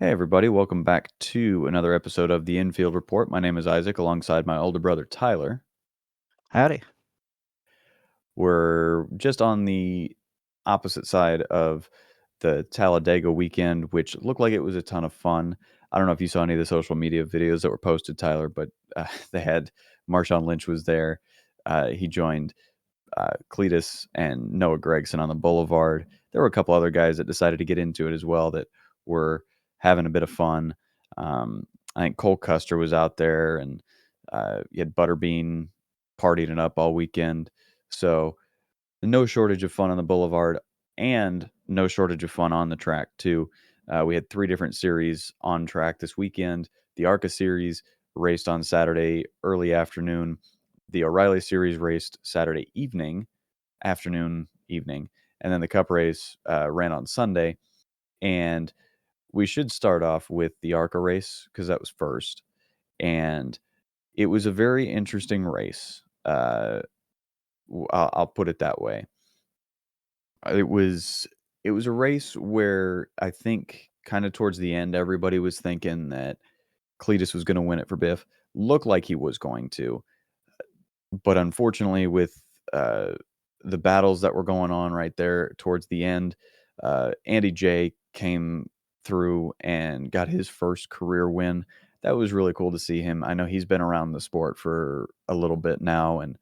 Hey, everybody. Welcome back to another episode of the Infield Report. My name is Isaac, alongside my older brother, Tyler. Howdy. We're just on the opposite side of the Talladega weekend, which looked like it was a ton of fun. I don't know if you saw any of the social media videos that were posted, Tyler, but they had Marshawn Lynch was there. He joined Cletus and Noah Gregson on the Boulevard. There were a couple other guys that decided to get into it as well that were having a bit of fun. I think Cole Custer was out there, and you had Butterbean partying it up all weekend. So no shortage of fun on the Boulevard, and no shortage of fun on the track too. We had 3 different series on track this weekend. The ARCA series raced on Saturday early afternoon. The O'Reilly series raced Saturday evening, and then the Cup race ran on Sunday. And we should start off with the ARCA race because that was first, and it was a very interesting race. I'll put it that way. It was a race where I think kind of towards the end, everybody was thinking that Cletus was going to win it for Biff. Looked like he was going to, but unfortunately, with the battles that were going on right there towards the end, Andy J came through and got his first career win. That was really cool to see him. I know he's been around the sport for a little bit now, and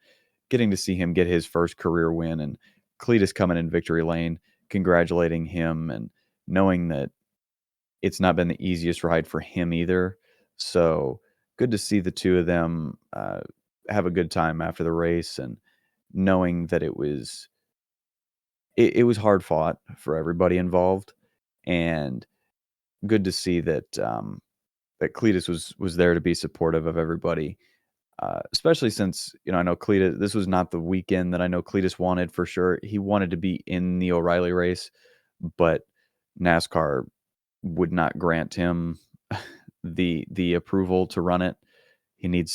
getting to see him get his first career win, and Cletus coming in victory lane, congratulating him, and knowing that it's not been the easiest ride for him either. So good to see the two of them have a good time after the race, and knowing that it was hard fought for everybody involved, and good to see that Cletus was there to be supportive of everybody. Especially since, I know Cletus, this was not the weekend that I know Cletus wanted for sure. He wanted to be in the O'Reilly race, but NASCAR would not grant him the approval to run it. He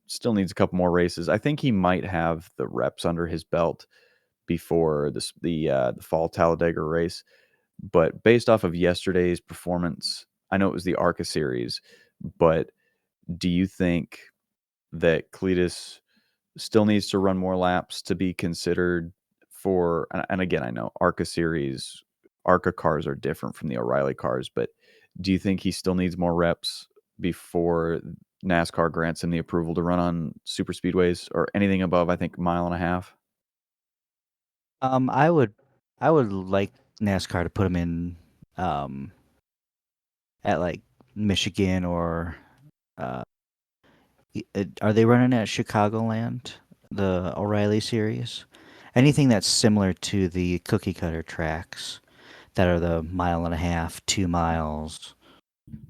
still needs a couple more races. I think he might have the reps under his belt before the fall Talladega race. But based off of yesterday's performance, I know it was the ARCA series, but do you think that Cletus still needs to run more laps to be considered for? And again, I know ARCA cars are different from the O'Reilly cars, but do you think he still needs more reps before NASCAR grants him the approval to run on super speedways or anything above, I think, mile and a half? I would like NASCAR to put him in um at like Michigan or uh are they running at Chicagoland, the O'Reilly series? Anything that's similar to the cookie cutter tracks that are the mile and a half, 2 miles. It's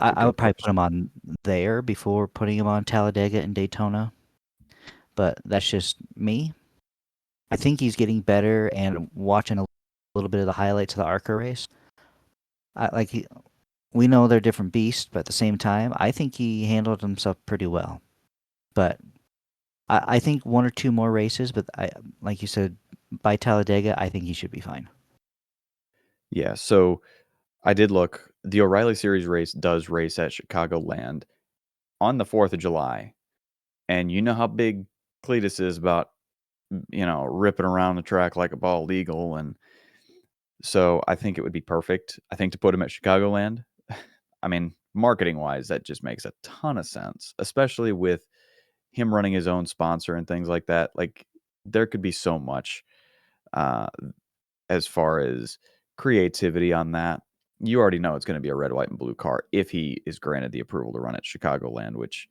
a I good would probably put him question. on there before putting him on Talladega and Daytona, but that's just me. I think he's getting better, and watching a little bit of the highlights of the ARCA race. We know they're different beasts, but at the same time, I think he handled himself pretty well. But I think one or two more races, but like you said, by Talladega, I think he should be fine. Yeah, so I did look. The O'Reilly Series race does race at Chicagoland on the 4th of July. And you know how big Cletus is about, ripping around the track like a bald eagle. And so I think it would be perfect. I think to put him at Chicagoland, I mean, marketing wise, that just makes a ton of sense, especially with him running his own sponsor and things like that. Like, there could be so much uh, as far as creativity on that. You already know it's going to be a red, white, and blue car if he is granted the approval to run at Chicagoland, which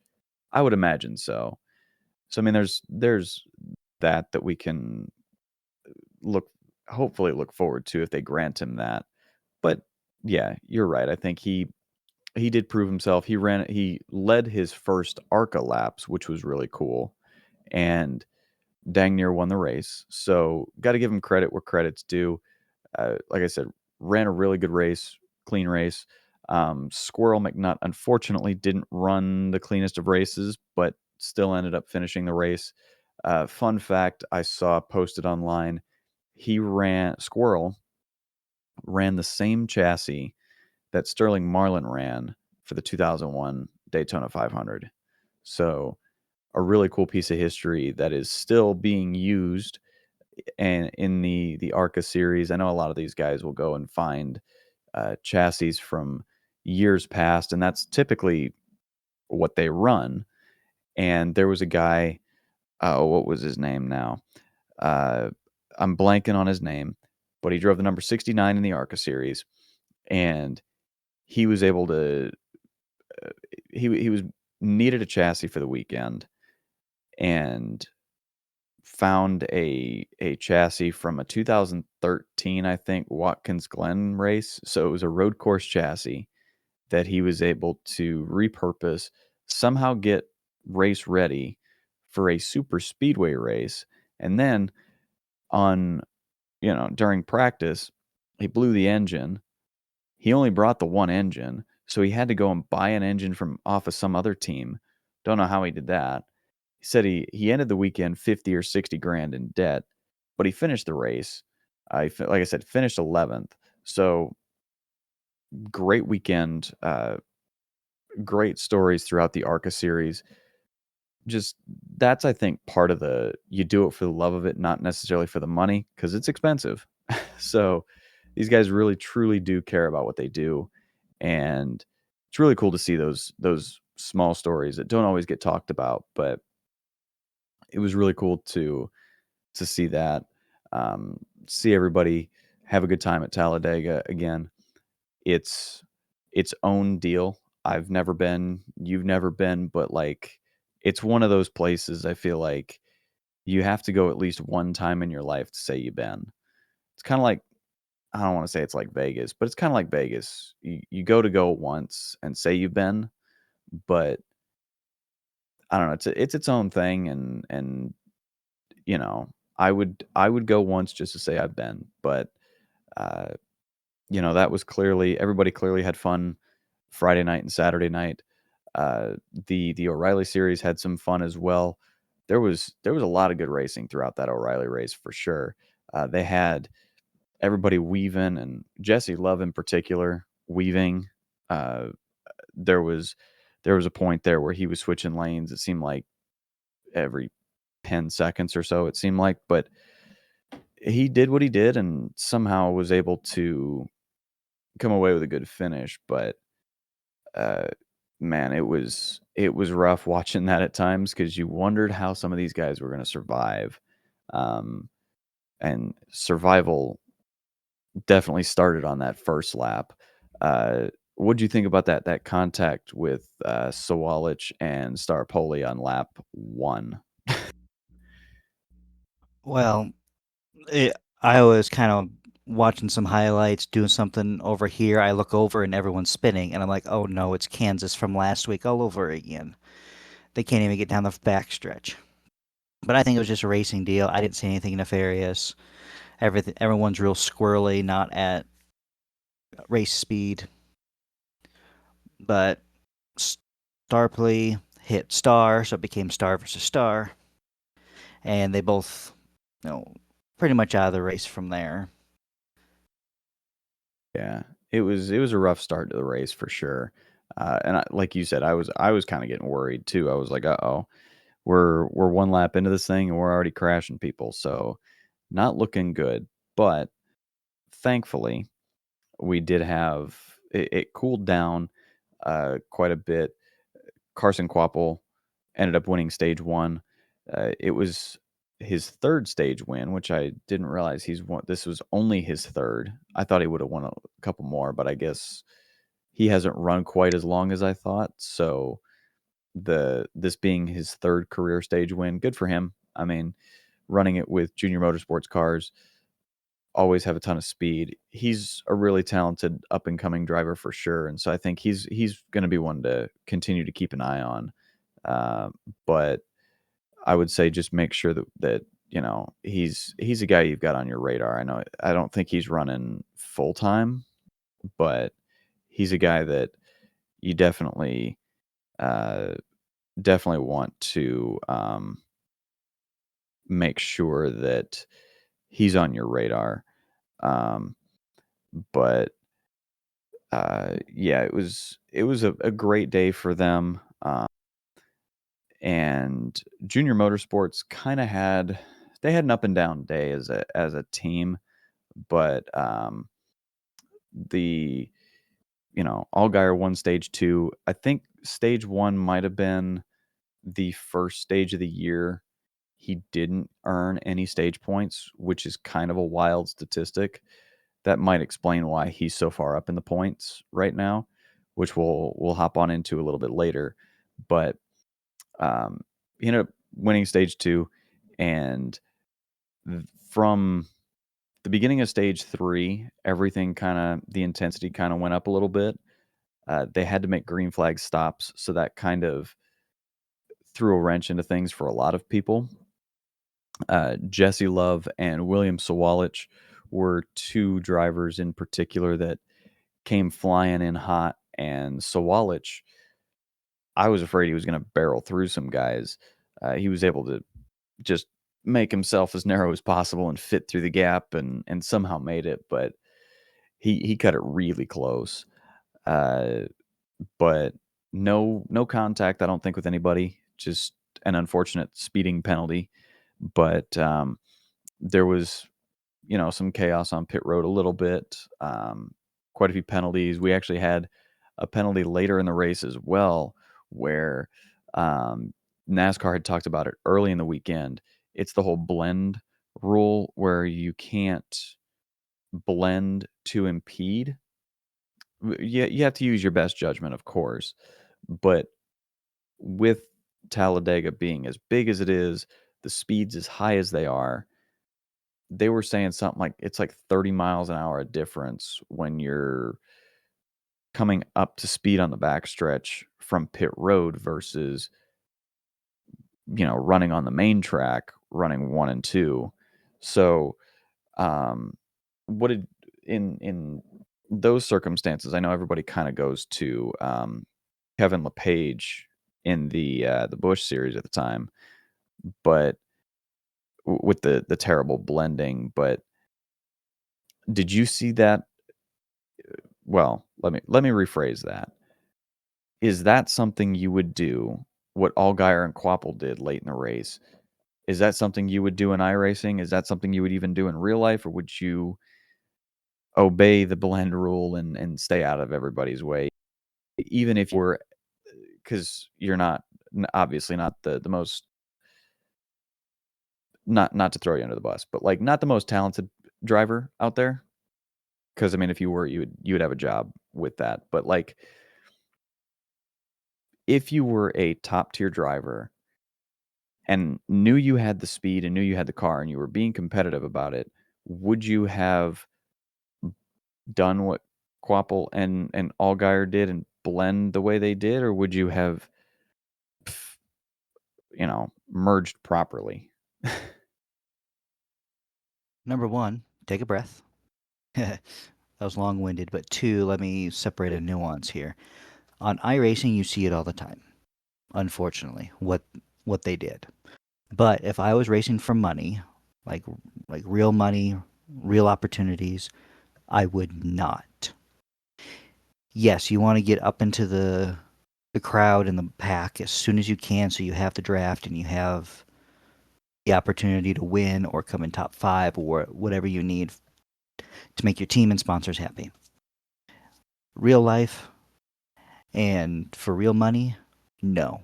I would imagine so. So I mean, there's that we can look hopefully look forward to if they grant him that. But yeah, you're right. I think he did prove himself. He led his first ARCA laps, which was really cool, and dang near won the race. So got to give him credit where credit's due. Like I said, ran a really good race, clean race. Squirrel McNutt unfortunately didn't run the cleanest of races, but still ended up finishing the race. Fun fact I saw posted online: Squirrel ran the same chassis that Sterling Marlin ran for the 2001 Daytona 500. So, a really cool piece of history that is still being used and in the ARCA series. I know a lot of these guys will go and find chassis from years past, and that's typically what they run. And there was a guy, what was his name now? Uh, I'm blanking on his name, but he drove the number 69 in the ARCA series, and he was able to. He was needed a chassis for the weekend, and found a chassis from a 2013, I think, Watkins Glen race. So it was a road course chassis that he was able to repurpose, somehow get race ready for a super speedway race. And then on, during practice, he blew the engine. He only brought the one engine, so he had to go and buy an engine from off of some other team. Don't know how he did that. He said he ended the weekend 50 or 60 grand in debt, but he finished the race. Like I said, finished 11th. So great weekend. Great stories throughout the ARCA series. Just that's, I think, part of you do it for the love of it, not necessarily for the money, because it's expensive. So these guys really truly do care about what they do, and it's really cool to see those small stories that don't always get talked about. But it was really cool to see that, see everybody have a good time at Talladega again. It's its own deal. I've never been, you've never been, but like it's one of those places I feel like you have to go at least one time in your life to say you've been. It's kind of like, I don't want to say it's like Vegas, but it's kind of like Vegas. You go once and say you've been, but I don't know. It's its own thing, and you know, I would go once just to say I've been, but uh, that was clearly, everybody clearly had fun Friday night and Saturday night. The O'Reilly series had some fun as well. There was a lot of good racing throughout that O'Reilly race for sure. They had everybody weaving, and Jesse Love in particular weaving. Uh, there was there was a point there where he was switching lanes. It seemed like every 10 seconds or so. It seemed like, but he did what he did and somehow was able to come away with a good finish. But uh, man, it was rough watching that at times because you wondered how some of these guys were going to survive. Um, and survival definitely started on that first lap. What do you think about that contact with Sawalich and Starpoli on lap one? Well, it, I was kind of watching some highlights, doing something over here. I look over and everyone's spinning, and I'm like, oh no, it's Kansas from last week all over again. They can't even get down the backstretch. But I think it was just a racing deal. I didn't see anything nefarious. Everyone's real squirrely, not at race speed. But Starpley hit Star, so it became Star versus Star, and they both, you know, pretty much out of the race from there. Yeah, it was a rough start to the race for sure. And like you said, I was kind of getting worried too. I was like, uh oh, we're one lap into this thing and we're already crashing people. So not looking good. But thankfully, we did have it cooled down quite a bit. Carson Quapple ended up winning stage one. It was his third stage win, which I didn't realize he's won. This was only his third. I thought he would have won a couple more, but I guess he hasn't run quite as long as I thought. So this being his third career stage win, good for him. I mean, running it with Junior Motorsports cars, always have a ton of speed. He's a really talented up and coming driver for sure, and so I think he's going to be one to continue to keep an eye on. Uh, but I would say just make sure that he's a guy you've got on your radar. I don't think he's running full time, but he's a guy that you uh, definitely want to make sure that he's on your radar. Um, but yeah, it was a great day for them. And Junior Motorsports kind of had they had an up and down day as a team, but the Allgaier won stage two. I think stage one might have been the first stage of the year he didn't earn any stage points, which is kind of a wild statistic. That might explain why he's so far up in the points right now, which we'll hop on into a little bit later. But um, he ended up winning stage two, and from the beginning of stage three, everything kind of the intensity kind of went up a little bit. They had to make green flag stops, so that kind of threw a wrench into things for a lot of people. Jesse Love and William Sawalich were two drivers in particular that came flying in hot. And Sawalich, I was afraid he was going to barrel through some guys. He was able to just make himself as narrow as possible and fit through the gap, and somehow made it. But he cut it really close. Uh, but no contact, I don't think, with anybody. Just an unfortunate speeding penalty. But there was some chaos on pit road a little bit. Quite a few penalties. We actually had a penalty later in the race as well, where um, NASCAR had talked about it early in the weekend. It's the whole blend rule where you can't blend to impede. You have to use your best judgment, of course, but with Talladega being as big as it is, the speeds as high as they were saying something like it's like 30 miles an hour difference when you're coming up to speed on the backstretch from pit road versus running on the main track, running one and two. So um what did in those circumstances, I know everybody kind of goes to Kevin LePage in the Bush series at the time, but with the terrible blending. But did you see that? Well, let me rephrase that. Is that something you would do? What Allgaier and Quapple did late in the race, is that something you would do in iRacing? Is that something you would even do in real life, or would you obey the blend rule and stay out of everybody's way, even if you were, because you're not obviously not the most, not to throw you under the bus, but like not the most talented driver out there. Because I mean, if you were, you would have a job with that. But like, if you were a top tier driver and knew you had the speed and knew you had the car and you were being competitive about it, would you have done what Quapple and Allgaier did and blend the way they did, or would you have, merged properly? Number one, take a breath. That was long winded, but two, let me separate a nuance here. On iRacing, you see it all the time, unfortunately, what they did. But if I was racing for money, like like real money, real opportunities, I would not. Yes, you want to get up into the crowd and the pack as soon as you can so you have the draft and you have the opportunity to win or come in top 5 or whatever you need to make your team and sponsors happy. Real life and for real money, no.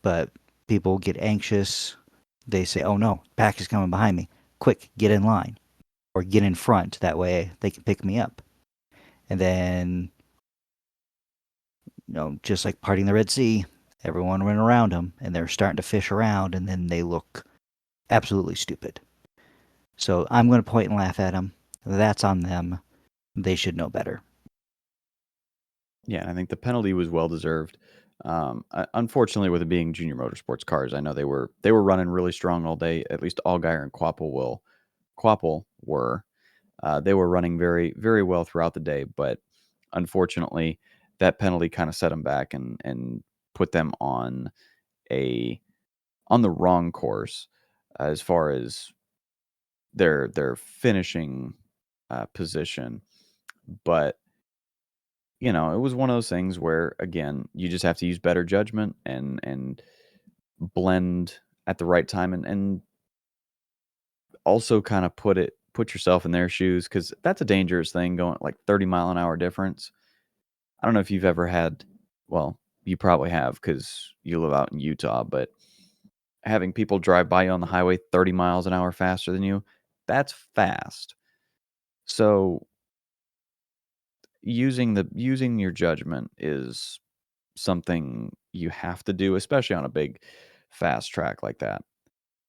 But people get anxious. They say, "Oh no, pack is coming behind me. Quick, get in line or get in front. That way they can pick me up." And then, just like parting the Red Sea, everyone went around them and they're starting to fish around and then they look absolutely stupid. So I'm going to point and laugh at them. That's on them. They should know better. Yeah, and I think the penalty was well deserved. Unfortunately, with it being Junior Motorsports cars, I know they were running really strong all day. At least Allgaier and Quapple were. They were running very very well throughout the day, but unfortunately, that penalty kind of set them back and put them a on the wrong course as far as their finishing position. But it was one of those things where, again, you just have to use better judgment and blend at the right time and also kind of put yourself in their shoes because that's a dangerous thing going like 30-mile-an-hour difference. I don't know if you've ever had, well, you probably have because you live out in Utah, but having people drive by you on the highway 30 miles an hour faster than you, that's fast. So using your judgment is something you have to do, especially on a big fast track like that,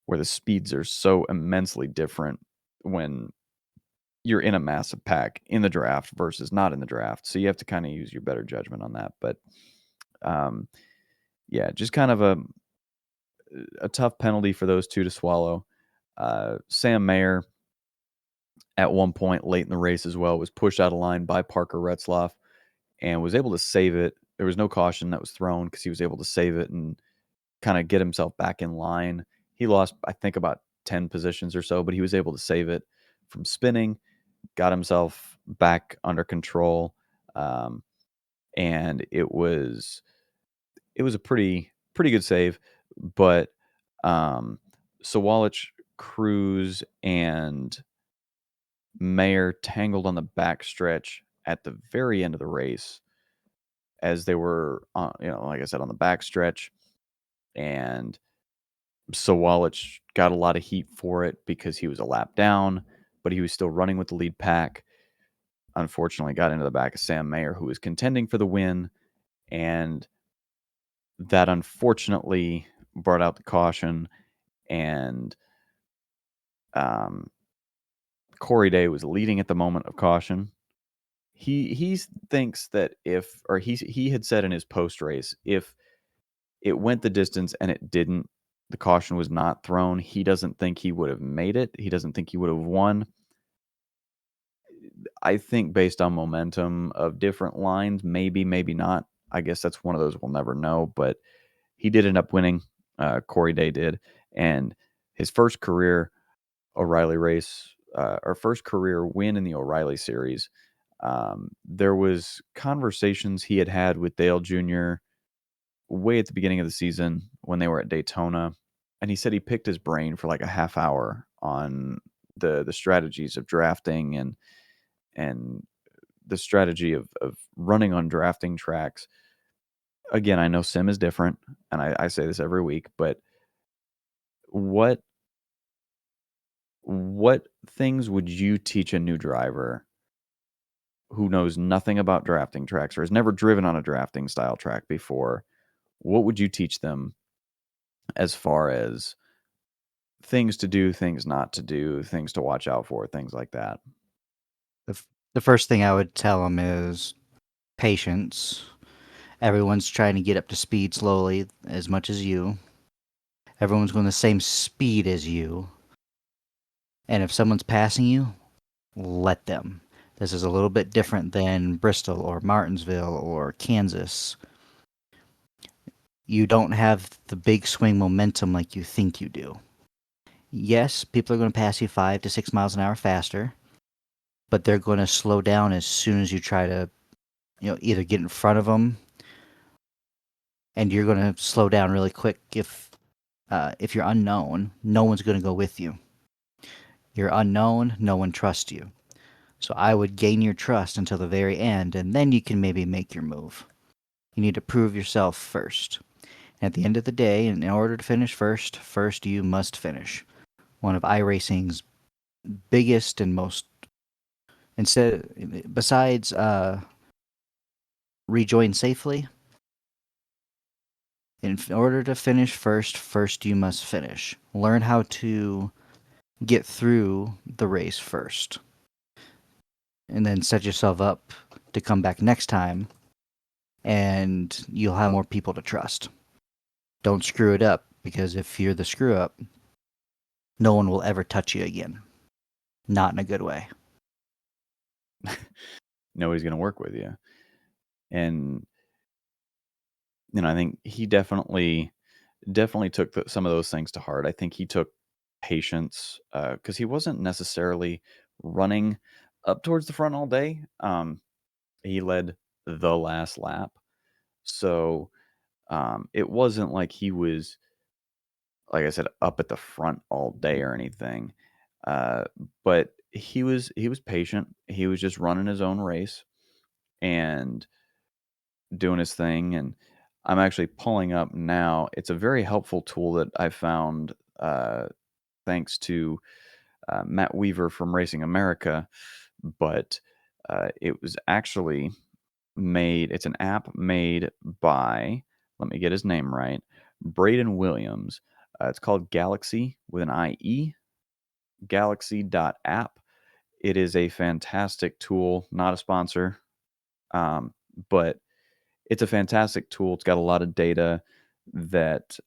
where the speeds are so immensely different when you're in a massive pack in the draft versus not in the draft. So you have to kind of use your better judgment on that. But um, yeah, just kind of a tough penalty for those two to swallow. Sam Mayer at one point late in the race as well was pushed out of line by Parker Retzloff and was able to save it. There was no caution that was thrown because he was able to save it and kind of get himself back in line. He lost, I think, about 10 positions or so, but he was able to save it from spinning, got himself back under control. Um, and it was a pretty good save, but um, Sawalich, Cruz, and Mayer tangled on the back stretch at the very end of the race as they were, like I said, on the back stretch, and Sawalich got a lot of heat for it because he was a lap down, but he was still running with the lead pack. Unfortunately, got into the back of Sam Mayer, who was contending for the win, and that unfortunately brought out the caution. And um, Corey Day was leading at the moment of caution. He thinks that he had said in his post race, if it went the distance and it didn't, the caution was not thrown. He doesn't think he would have made it. He doesn't think he would have won. I think based on momentum of different lines, maybe, maybe not. I guess that's one of those we'll never know. But he did end up winning. Corey Day did, and his first career O'Reilly race, or first career win in the O'Reilly series. There was conversations he had had with Dale Jr. way at the beginning of the season when they were at Daytona, and he said he picked his brain for like a half hour on the strategies of drafting and the strategy of running on drafting tracks. Again, I know sim is different, and I say this every week, but what what things would you teach a new driver who knows nothing about drafting tracks or has never driven on a drafting style track before? What would you teach them as far as things to do, things not to do, things to watch out for, things like that? The first thing I would tell them is patience. Everyone's trying to get up to speed slowly as much as you. Everyone's going the same speed as you. And if someone's passing you, let them. This is a little bit different than Bristol or Martinsville or Kansas. You don't have the big swing momentum like you think you do. Yes, people are going to pass you 5 to 6 miles an hour faster, but they're going to slow down as soon as you try to, either get in front of them, and you're going to slow down really quick if you're unknown. No one's going to go with you. You're unknown, no one trusts you. So I would gain your trust until the very end, and then you can maybe make your move. You need to prove yourself first. At the end of the day, in order to finish first you must finish. One of iRacing's biggest and most, besides rejoin safely, in order to finish first you must finish. Learn how to get through the race first, and then set yourself up to come back next time, and you'll have more people to trust. Don't screw it up, because if you're the screw up, no one will ever touch you again. Not in a good way. Nobody's going to work with you. And I think he definitely took some of those things to heart. I think he took patience because he wasn't necessarily running up towards the front all day. He led the last lap. So it wasn't like he was, like I said, up at the front all day or anything. Uh, but he was patient. He was just running his own race and doing his thing. And I'm actually pulling up now. It's a very helpful tool that I found thanks to Matt Weaver from Racing America. But it was actually made. It's an app made by. Let me get his name right. Braden Williams. It's called Galaxy with an IE. Galaxy.app. It is a fantastic tool. Not a sponsor, but it's a fantastic tool. It's got a lot of data that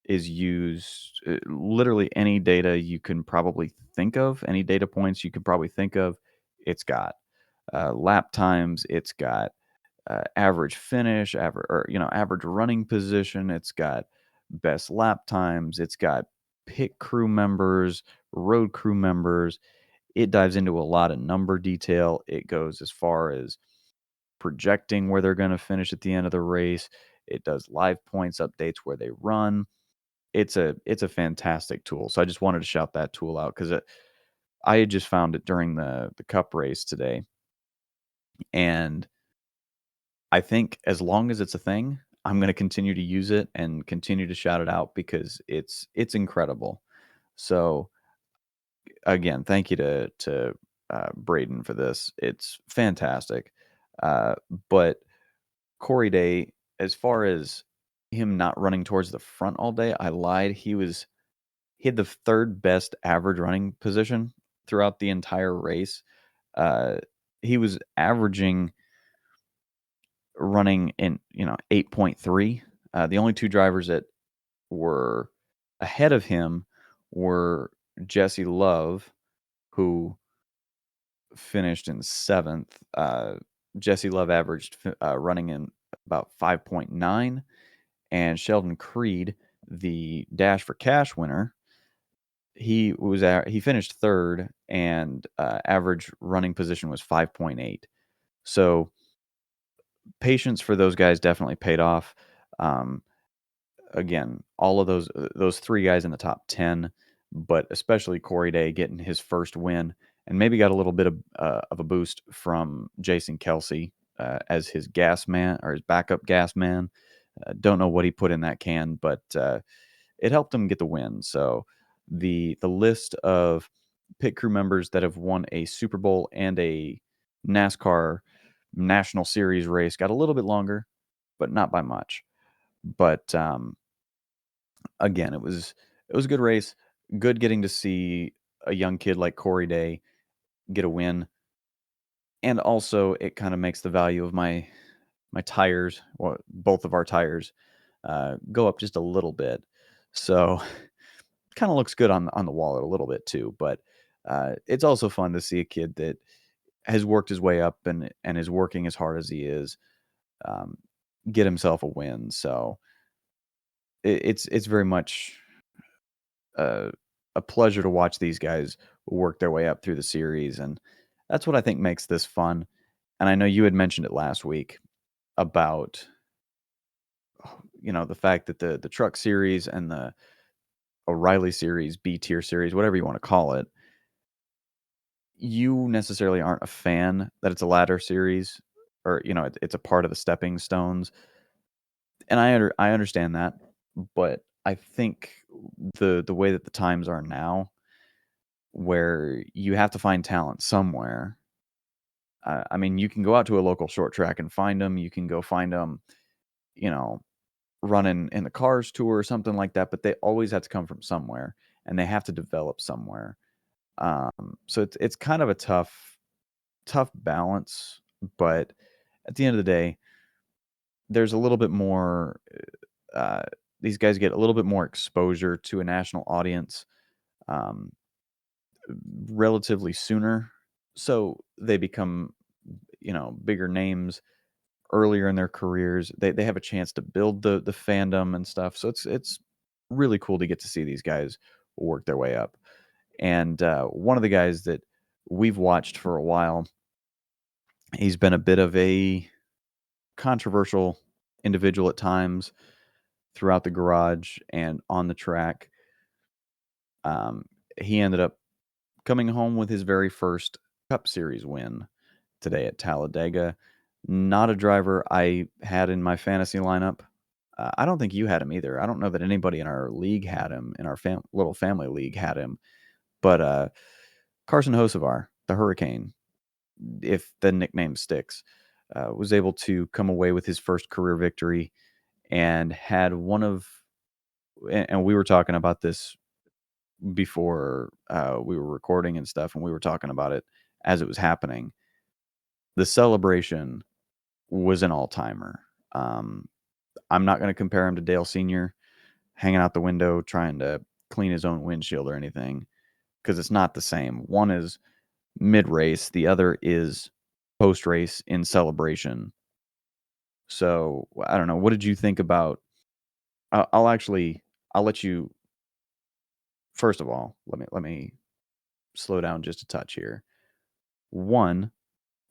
is used. Literally any data you can probably think of, any data points you can probably think of, it's got lap times. It's got average finish, average running position. It's got best lap times. It's got pit crew members, road crew members. It dives into a lot of number detail. It goes as far as projecting where they're going to finish at the end of the race. It does live points updates where they run. It's a fantastic tool. So I just wanted to shout that tool out because I had just found it during the Cup race today, and I think as long as it's a thing, I'm going to continue to use it and continue to shout it out because it's incredible. So again, thank you to Braden for this. It's fantastic. Uh, but Corey Day, as far as him not running towards the front all day, I lied. He had the third best average running position throughout the entire race. Uh, he was averaging running in 8.3. The only two drivers that were ahead of him were Jesse Love, who finished in seventh. Jesse Love averaged running in about 5.9, and Sheldon Creed, the Dash for Cash winner, he finished third, and average running position was 5.8. So patience for those guys definitely paid off. Um, Again, all of those three guys in the top 10, but especially Corey Day getting his first win, and maybe got a little bit of a boost from Jason Kelsey as his gas man or his backup gas man. Don't know what he put in that can, but it helped him get the win. So the list of pit crew members that have won a Super Bowl and a NASCAR National Series race got a little bit longer, but not by much. But again, it was a good race. Good getting to see a young kid like Corey Day get a win, and also it kind of makes the value of my tires, or both of our tires, go up just a little bit. So kind of looks good on the wallet a little bit too. But it's also fun to see a kid that has worked his way up and is working as hard as he is, um, get himself a win. So it's very much uh, a pleasure to watch these guys work their way up through the series, and that's what I think makes this fun. And I know you had mentioned it last week about the fact that the Truck Series and the O'Reilly Series, B tier series, whatever you want to call it, you necessarily aren't a fan that it's a ladder series, or it's a part of the stepping stones, and I understand that, but I think the way that the times are now, where you have to find talent somewhere. I mean, you can go out to a local short track and find them. You can go find them, you know, running in the Cars Tour or something like that. But they always have to come from somewhere, and they have to develop somewhere. So it's kind of a tough balance. But at the end of the day, there's a little bit more. Uh, these guys get a little bit more exposure to a national audience, um, relatively sooner, so they become bigger names earlier in their careers. They have a chance to build the fandom and stuff. So it's really cool to get to see these guys work their way up. And one of the guys that we've watched for a while He's been a bit of a controversial individual at times throughout the garage and on the track. Um, he ended up coming home with his very first Cup Series win today at Talladega. Not a driver I had in my fantasy lineup. I don't think you had him either. I don't know that anybody in our league had him, in our little family league had him. But Carson Hocevar, the Hurricane, if the nickname sticks, was able to come away with his first career victory and had one of, and we were talking about this before we were recording and stuff, and we were talking about it as it was happening. The celebration was an all timer. I'm not going to compare him to Dale Sr. hanging out the window trying to clean his own windshield or anything because it's not the same. One is mid race, the other is post race in celebration. So I don't know. What did you think about? I'll let you. First of all, let me slow down just a touch here. One,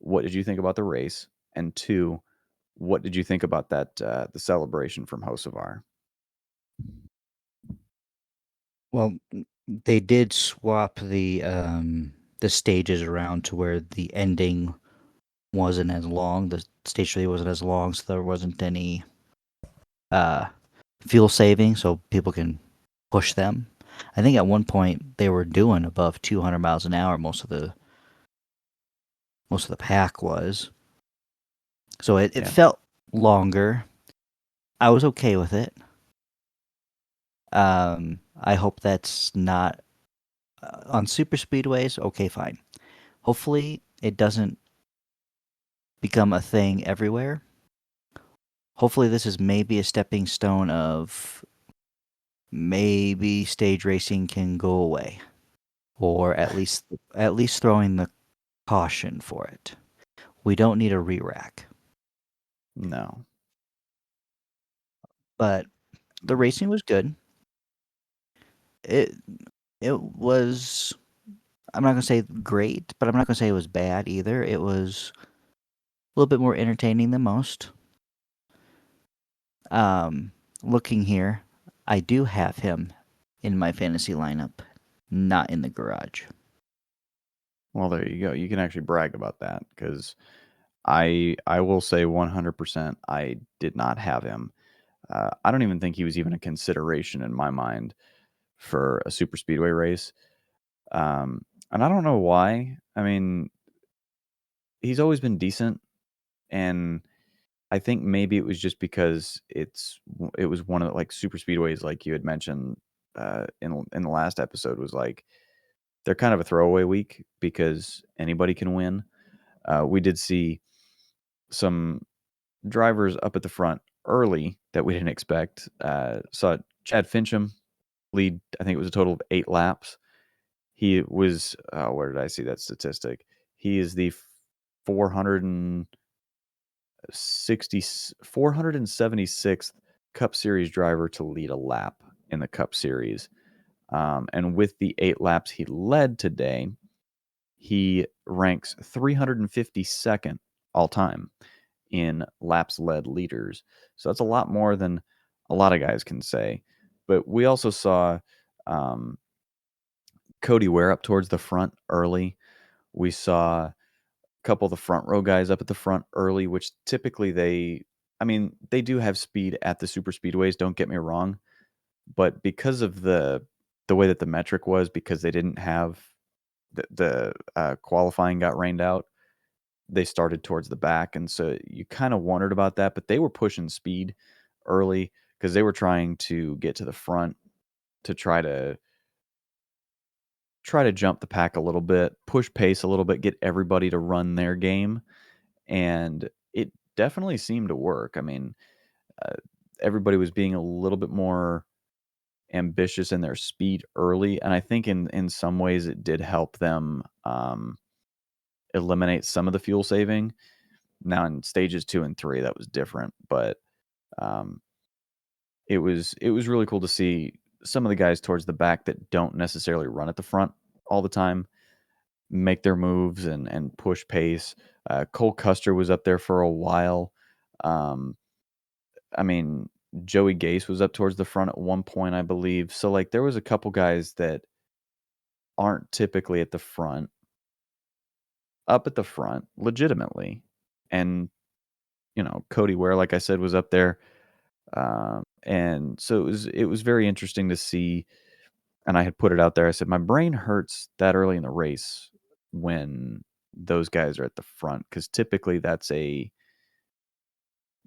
what did you think about the race? And two, what did you think about that the celebration from Hocevar? Well, they did swap the stages around to where the ending wasn't as long. The stage 3 wasn't as long, so there wasn't any uh, fuel saving, so people can push them. I think at one point they were doing above 200 miles an hour. Most of the pack was, so it Yeah. felt longer. I was okay with it. I hope that's not on super speedways. Okay, fine. Hopefully, it doesn't become a thing everywhere. Hopefully, this is maybe a stepping stone of maybe stage racing can go away, or at least throwing the caution for it. We don't need a re-rack, No. but the racing was good. It it was. I'm not gonna say great, but I'm not gonna say it was bad either. It was a little bit more entertaining than most. Um, Looking here, I do have him in my fantasy lineup, not in the garage. Well, there you go. You can actually brag about that because I will say 100% I did not have him. I don't even think he was even a consideration in my mind for a super speedway race. And I don't know why. I mean, he's always been decent, and I think maybe it was just because it was one of the, like, super speedways, like you had mentioned in the last episode, was like they're kind of a throwaway week because anybody can win. We did see some drivers up at the front early that we didn't expect. Saw Chad Fincham lead. I think it was a total of 8 laps. He was, where did I see that statistic? He is the 460, 476th Cup Series driver to lead a lap in the Cup Series. And with the 8 laps he led today, he ranks 352nd all time in laps led leaders. So that's a lot more than a lot of guys can say. But we also saw um, Cody Ware up towards the front early. We saw a couple of the front row guys up at the front early, which typically I mean, they do have speed at the super speedways, don't get me wrong. But because of the way that the metric was, because they didn't have the qualifying got rained out, they started towards the back, and so you kind of wondered about that, but they were pushing speed early because they were trying to get to the front to try to jump the pack a little bit, push pace a little bit, get everybody to run their game, and it definitely seemed to work. I mean, uh, everybody was being a little bit more ambitious in their speed early, and I think in some ways it did help them eliminate some of the fuel saving. Now in stages 2 and 3, that was different, but um, it was really cool to see some of the guys towards the back that don't necessarily run at the front all the time make their moves and push pace. Cole Custer was up there for a while. Um, I mean, Joey Gase was up towards the front at one point, I believe. So like there was a couple guys that aren't typically at the front, up at the front legitimately. And Cody Ware, like I said, was up there. And so it was very interesting to see. And I had put it out there. I said, my brain hurts that early in the race when those guys are at the front, because typically that's a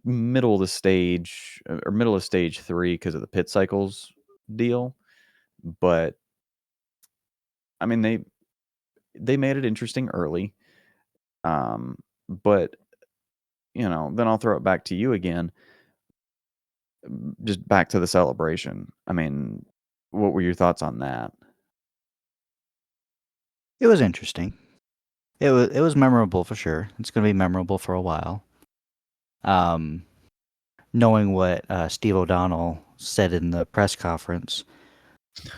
middle of the stage or middle of stage 3 because of the pit cycles deal. But I mean, they made it interesting early. But then I'll throw it back to you again. Just back to the celebration. I mean, what were your thoughts on that? It was interesting. It was memorable for sure. It's going to be memorable for a while. Um, Knowing what Steve O'Donnell said in the press conference,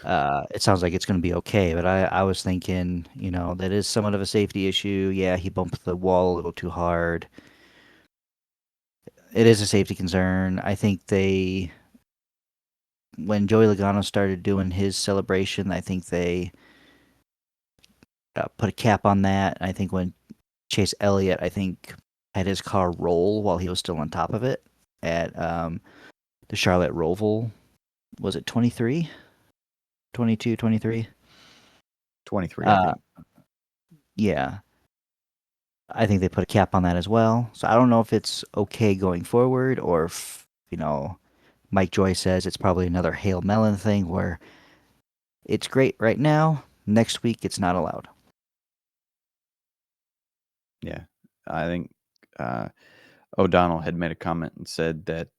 it sounds like it's going to be okay. But I was thinking, that is somewhat of a safety issue. Yeah, he bumped the wall a little too hard. It is a safety concern. I think when Joey Logano started doing his celebration, I think they put a cap on that. I think when Chase Elliott, I think, had his car roll while he was still on top of it at the Charlotte Roval. Was it 23? 22, 23? 23, I Uh, think. yeah. I think they put a cap on that as well. So I don't know if it's okay going forward or if, Mike Joy says it's probably another Hail Melon thing where it's great right now. Next week, it's not allowed. Yeah. I think O'Donnell had made a comment and said that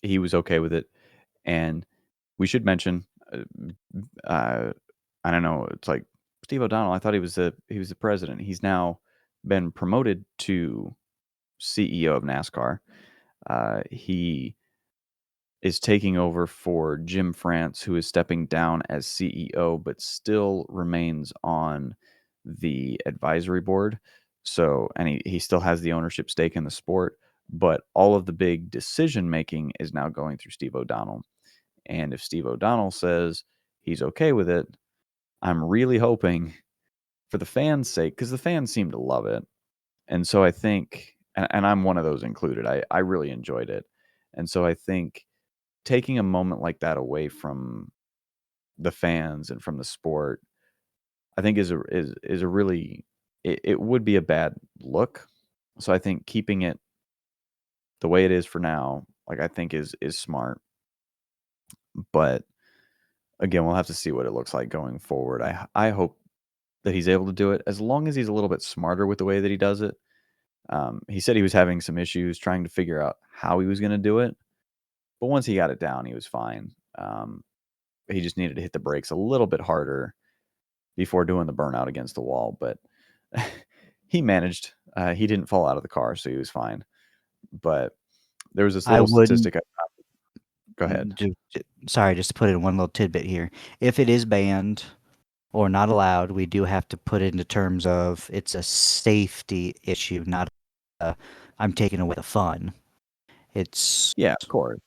he was okay with it. And we should mention, uh, I don't know, it's like Steve O'Donnell. I thought he was the president. He's now been promoted to CEO of NASCAR. He is taking over for Jim France, who is stepping down as CEO, but still remains on the advisory board. So, and he still has the ownership stake in the sport, but all of the big decision making is now going through Steve O'Donnell. And if Steve O'Donnell says he's okay with it, I'm really hoping for the fans' sake, because the fans seem to love it. And so I think, and I'm one of those included, I really enjoyed it. And so I think taking a moment like that away from the fans and from the sport, I think is a really it would be a bad look. So I think keeping it the way it is for now, like I think is smart. But again, we'll have to see what it looks like going forward. I hope that he's able to do it as long as he's a little bit smarter with the way that he does it. He said he was having some issues trying to figure out how he was going to do it, but once he got it down, he was fine. He just needed to hit the brakes a little bit harder before doing the burnout against the wall, but he managed. He didn't fall out of the car, so he was fine. But there was this I little wouldn't. statistic. Go ahead. Sorry, just to put in one little tidbit here. If it is banned or not allowed, we do have to put it into terms of it's a safety issue, not a, I'm taking away the fun. It's, Yeah, of course.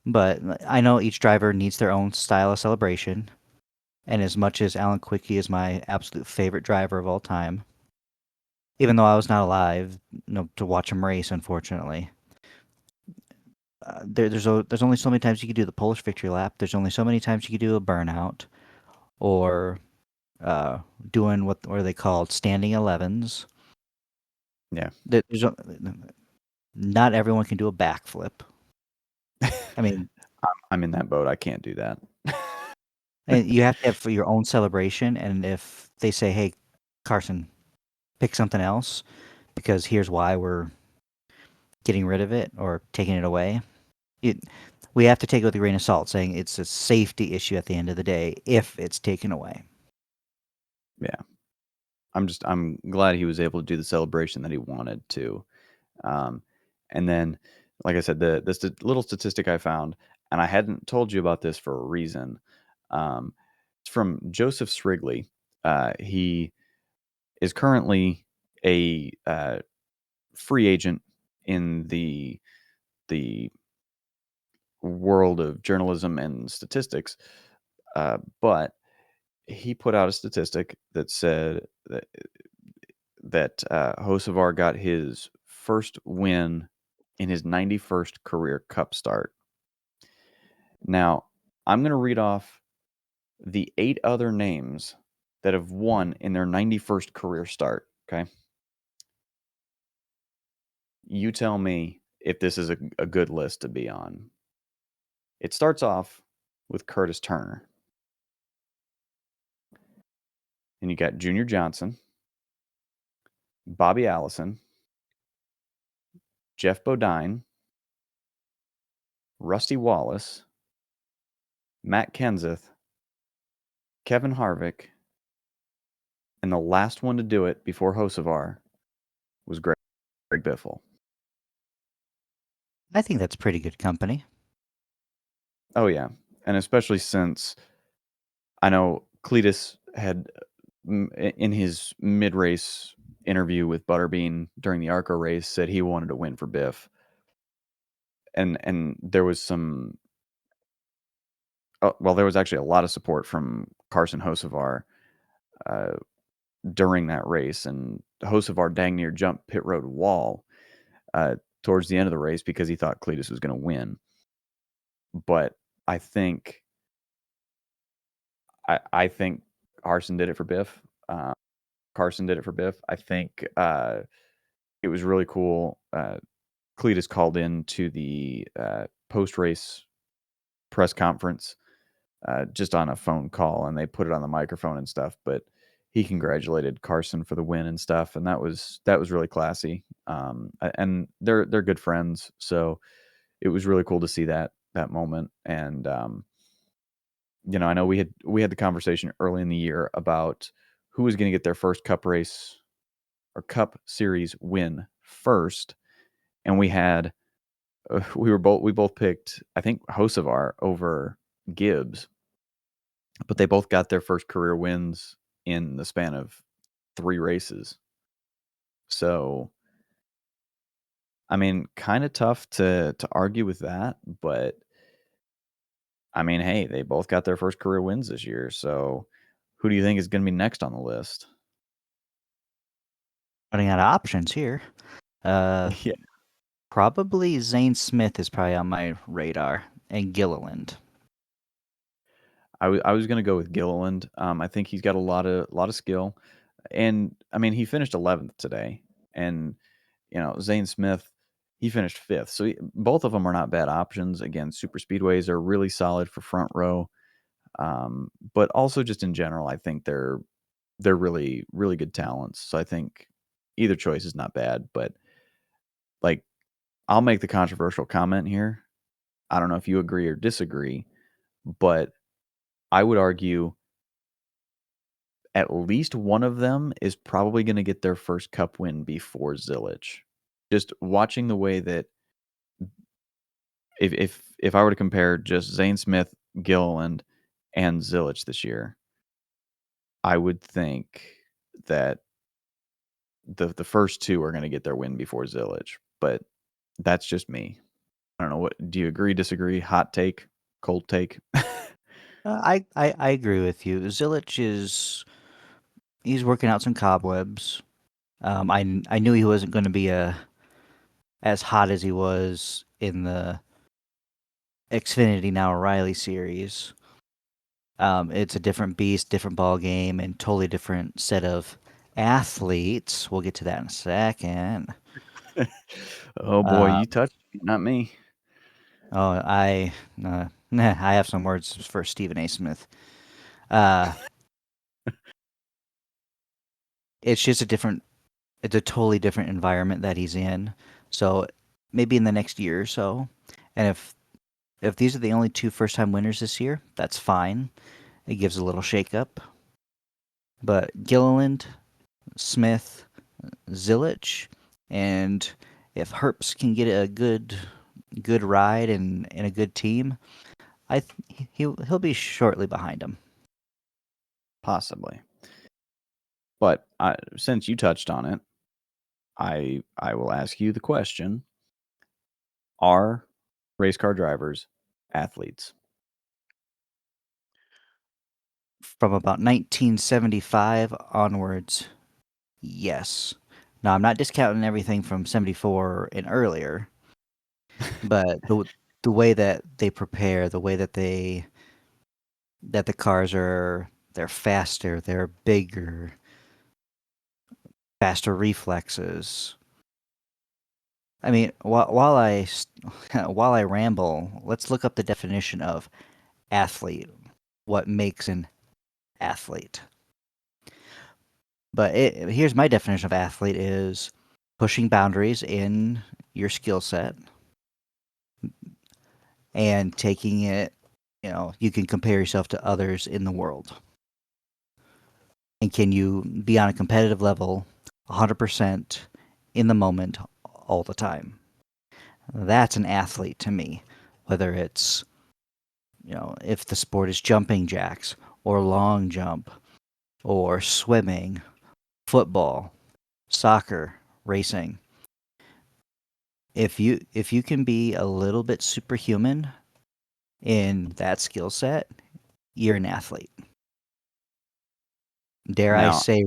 but I know each driver needs their own style of celebration. And as much as Alan Quickie is my absolute favorite driver of all time, even though I was not alive, to watch him race, unfortunately, there's only so many times you can do the Polish victory lap. There's only so many times you can do a burnout, or doing what are they called, standing 11s. Yeah, There's not everyone can do a backflip. I mean, I'm in that boat. I can't do that. and you have to have for your own celebration. And if they say, "Hey, Carson, pick something else," because here's why we're getting rid of it or taking it away, it, we have to take it with a grain of salt, saying it's a safety issue at the end of the day if it's taken away. Yeah, I'm glad he was able to do the celebration that he wanted to. Um, and then, like I said, the little statistic I found, and I hadn't told you about this for a reason. Um, from Joseph Srigley. He is currently a free agent in the world of journalism and statistics, but he put out a statistic that said that Hocevar got his first win in his 91st career Cup start. Now, I'm going to read off the 8 other names that have won in their 91st career start. Okay. You tell me if this is a good list to be on. It starts off with Curtis Turner. And you got Junior Johnson, Bobby Allison, Jeff Bodine, Rusty Wallace, Matt Kenseth, Kevin Harvick, and the last one to do it before Hocevar was Greg Biffle. I think that's pretty good company. Oh, yeah. And especially since I know Cletus had, in his mid-race interview with Butterbean during the ARCA race, said he wanted to win for Biff. And there was some, well, there was actually a lot of support from Carson Hocevar during that race, and Hocevar dang near jumped pit road wall towards the end of the race because he thought Cletus was going to win. But I think I think Carson did it for Biff. Carson did it for Biff. I think it was really cool. Cletus called in to the post-race press conference just on a phone call, and they put it on the microphone and stuff. But he congratulated Carson for the win and stuff, and that was really classy. And they're good friends, so it was really cool to see that moment. And I know we had the conversation early in the year about who was going to get their first Cup race or Cup Series win first, and we both picked, I think, Hocevar over Gibbs, but they both got their first career wins in the span of 3 races. So, I mean, kind of tough to argue with that, but I mean, hey, they both got their first career wins this year. So, who do you think is going to be next on the list? Running out of options here. Yeah, Probably Zane Smith is probably on my radar, and Gilliland. I was going to go with Gilliland. I think he's got a lot of skill, and I mean, he finished 11th today, and Zane Smith, he finished 5th. So both of them are not bad options. Again, super speedways are really solid for front row, but also just in general, I think they're really really good talents. So I think either choice is not bad. But like, I'll make the controversial comment here. I don't know if you agree or disagree, but I would argue at least one of them is probably going to get their first Cup win before Zilich. Just watching the way that if I were to compare just Zane Smith, Gilliland, and Zilich this year, I would think that the first 2 are going to get their win before Zilich. But that's just me. I don't know. What do you agree? Disagree? Hot take? Cold take? I agree with you. Zilich he's working out some cobwebs. I knew he wasn't going to be as hot as he was in the Xfinity Now O'Reilly series. It's a different beast, different ball game, and totally different set of athletes. We'll get to that in a second. Oh boy, Uh, you touched me, not me. I have some words for Stephen A. Smith. Uh, it's just it's a totally different environment that he's in. So maybe in the next year or so, and if these are the only 2 first-time winners this year, that's fine. It gives a little shakeup. But Gilliland, Smith, Zilich, and if Herps can get a good ride and a good team, he'll be shortly behind him. possibly. But since you touched on it, I will ask you the question: are race car drivers athletes? From about 1975 onwards, yes. Now, I'm not discounting everything from 74 and earlier, but the way that they prepare, the way that the cars they're faster, they're bigger, faster reflexes. I mean, while I ramble, let's look up the definition of athlete. What makes an athlete? But here's my definition of athlete is pushing boundaries in your skill set and taking it, you can compare yourself to others in the world. And can you be on a competitive level 100% in the moment all the time? That's an athlete to me. Whether it's, if the sport is jumping jacks or long jump or swimming, football, soccer, racing. If you can be a little bit superhuman in that skill set, you're an athlete. Dare I Now, say,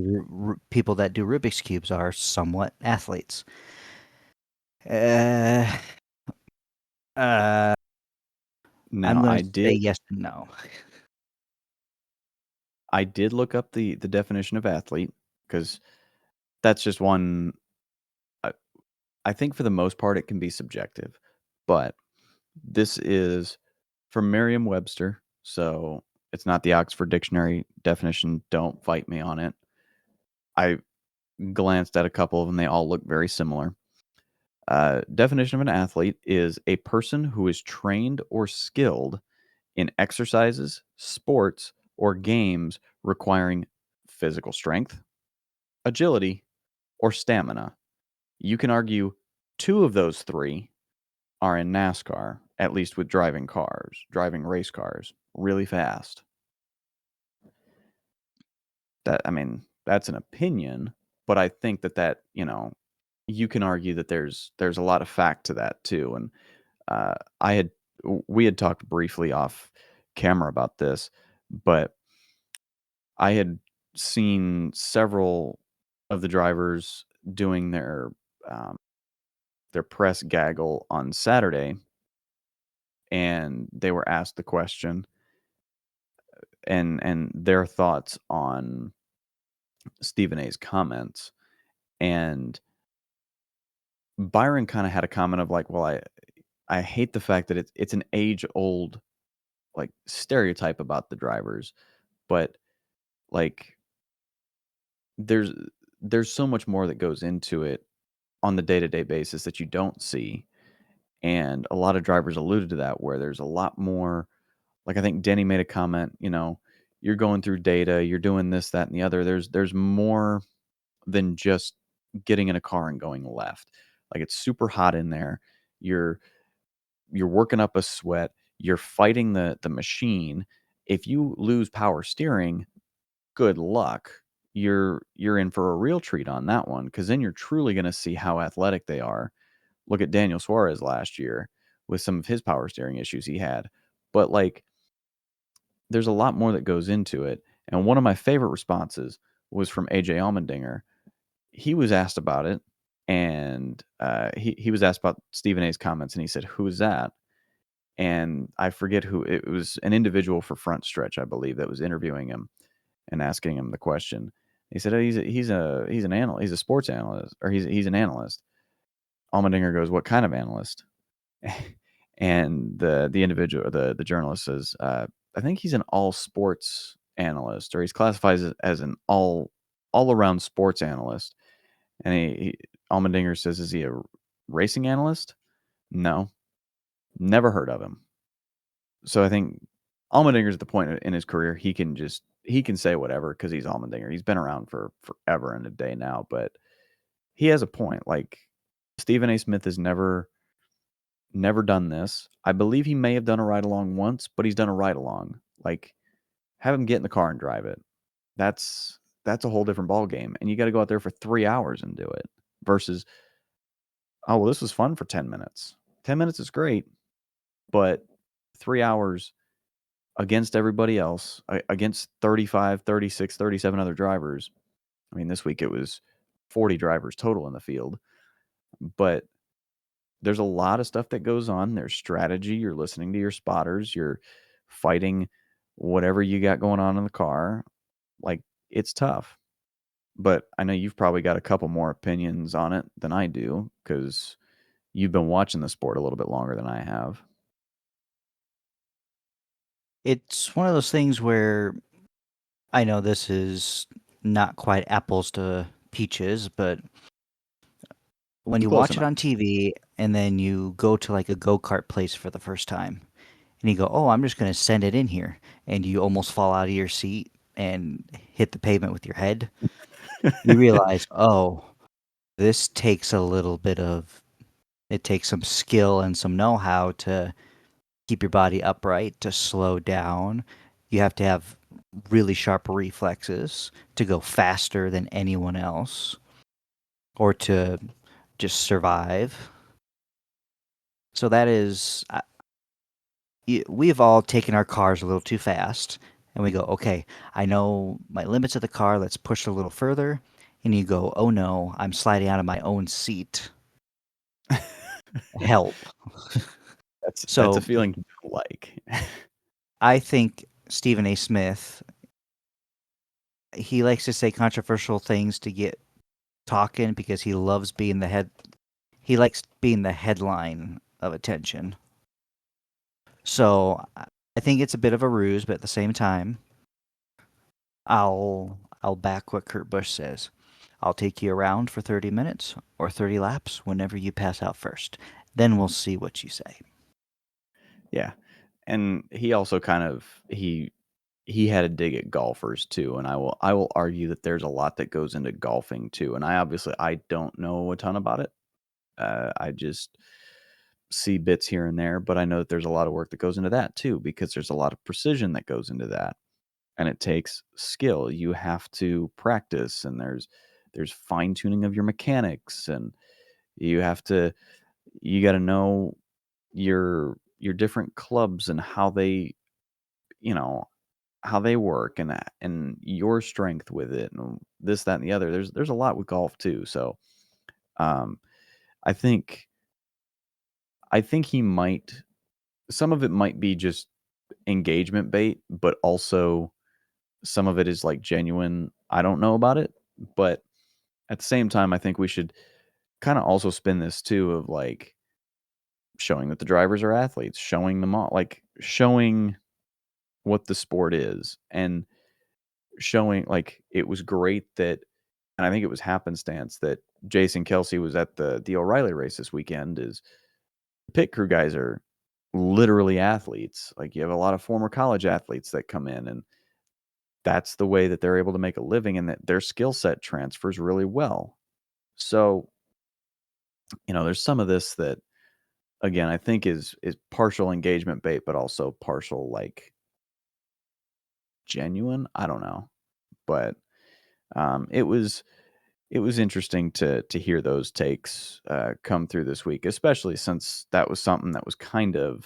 people that do Rubik's cubes are somewhat athletes. Uh, uh, I'm now going I to say did yes and no. I did look up the definition of athlete because that's just one. I, I think for the most part it can be subjective, but this is from Merriam-Webster, so it's not the Oxford Dictionary definition. Don't fight me on it. I glanced at a couple of them; they all look very similar. Definition of an athlete is a person who is trained or skilled in exercises, sports, or games requiring physical strength, agility, or stamina. You can argue two of those three are in NASCAR, at least with driving race cars really fast. That's an opinion, but I think that you can argue that there's a lot of fact to that too. And uh, I had we had talked briefly off camera about this, but I had seen several of the drivers doing um, their press gaggle on Saturday, and they were asked the question and their thoughts on Stephen A's comments. And Byron kind of had a comment of like, "Well, I hate the fact that it's an age old like stereotype about the drivers, but like there's there's so much more that goes into it on the day-to-day basis that you don't see." And a lot of drivers alluded to that where there's a lot more, like I think Denny made a comment, you're going through data, you're doing this, that, and the other. There's more than just getting in a car and going left. Like it's super hot in there. You're you're working up a sweat, you're fighting the machine. If you lose power steering, good luck. You're in for a real treat on that one because then you're truly going to see how athletic they are. Look at Daniel Suarez last year with some of his power steering issues he had. But like there's a lot more that goes into it. And one of my favorite responses was from AJ Allmendinger. He was asked about it, and he was asked about Stephen A's comments, and he said, "Who is that?" And I forget who it was. An individual for Front Stretch, I believe, that was interviewing him and asking him the question. He said, "Oh, he's an analyst. He's a sports analyst, or he's an analyst." Allmendinger goes, "What kind of analyst?" And the individual, the journalist says, "I think he's an all sports analyst, or he's classified as an all around sports analyst." And Allmendinger says, "Is he a racing analyst?" No, never heard of him. So I think Allmendinger's at the point in his career he can say whatever because he's Allmendinger. He's been around for forever and a day now, but he has a point. Like Stephen A. Smith has never done this. I believe he may have done a ride along once, but he's done a ride along. Like have him get in the car and drive it. That's that's a whole different ball game, and you gotta go out there for 3 hours and do it versus, "Oh, well, this was fun for 10 minutes." 10 minutes is great, but 3 hours against everybody else, against 35, 36, 37 other drivers. I mean, this week it was 40 drivers total in the field, but there's a lot of stuff that goes on. There's strategy. You're listening to your spotters. You're fighting whatever you got going on in the car. Like, it's tough. But I know you've probably got a couple more opinions on it than I do because you've been watching the sport a little bit longer than I have. It's one of those things where I know this is not quite apples to peaches, but when It's you close watch it enough. on TV and then you go to like a go-kart place for the first time and you go, "Oh, I'm just going to send it in here." And you almost fall out of your seat and hit the pavement with your head. You realize, "Oh, this takes a little bit of it takes some skill and some know-how to keep your body upright, to slow down. You have to have really sharp reflexes to go faster than anyone else or to just survive." So that is, we've all taken our cars a little too fast and we go, "Okay, I know my limits of the car. Let's push a little further." And you go, "Oh no, I'm sliding out of my own seat. Help." That's a So feeling you don't like. I think Stephen A. Smith, he likes to say controversial things to get talking because he loves being the head. He likes being the headline of attention. So I think it's a bit of a ruse, but at the same time, I'll back what Kurt Busch says. I'll take you around for 30 minutes or 30 laps whenever you pass out first. Then we'll see what you say. Yeah. And he also kind of he had a dig at golfers too, and I will argue that there's a lot that goes into golfing too, and I don't know a ton about it. I just see bits here and there, but I know that there's a lot of work that goes into that too because there's a lot of precision that goes into that, and it takes skill. You have to practice, and there's fine tuning of your mechanics, and you have to you got to know your different clubs and how they you know how they work and your strength with it and this that and the other. There's a lot with golf too. So um, I think I think he might some of it might be just engagement bait, but also some of it is like genuine. I don't know about it, but at the same time, I think we should kind of also spin this too of like showing that the drivers are athletes, showing them all, like showing what the sport is, and showing like it was great that, and I think it was happenstance that Jason Kelsey was at the O'Reilly race this weekend. Is pit crew guys are literally athletes. Like you have a lot of former college athletes that come in, and that's the way that they're able to make a living, and that their skill set transfers really well. So there's some of this that again I think is partial engagement bait, but also partial like genuine. I don't know, but it was interesting to hear those takes come through this week, especially since that was something that was kind of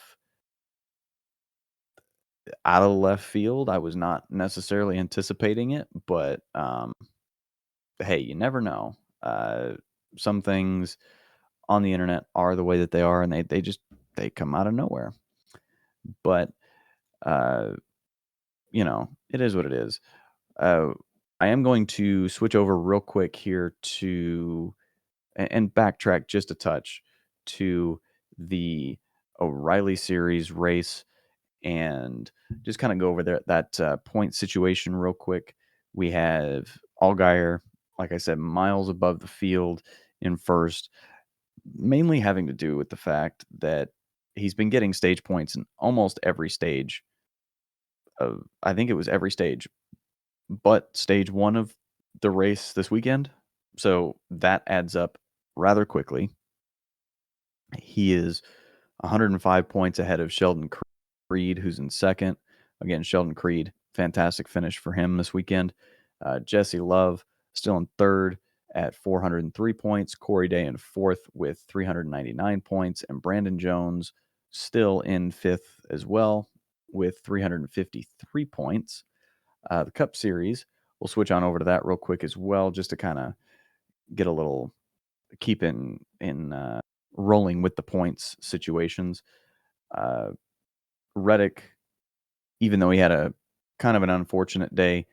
out of left field. I was not necessarily anticipating it, but hey, you never know. Some things on the internet are the way that they are, and they just they come out of nowhere. But uh, it is what it is. Uh, I am going to switch over real quick here to and backtrack just a touch to the O'Reilly Series race and just kind of go over that point situation real quick. We have Allgaier, like I said, miles above the field in first, mainly having to do with the fact that he's been getting stage points in almost every stage of, I think it was every stage, but stage one of the race this weekend. So that adds up rather quickly. He is 105 points ahead of Sheldon Creed, who's in second. Again, Sheldon Creed, fantastic finish for him this weekend. Jesse Love still in third at 403 points. Corey Day in fourth with 399 points. And Brandon Jones still in fifth as well with 353 points. The Cup Series, we'll switch on over to that real quick as well, just to kind of get a little keep in rolling with the points situations. Reddick, even though he had a kind of an unfortunate day,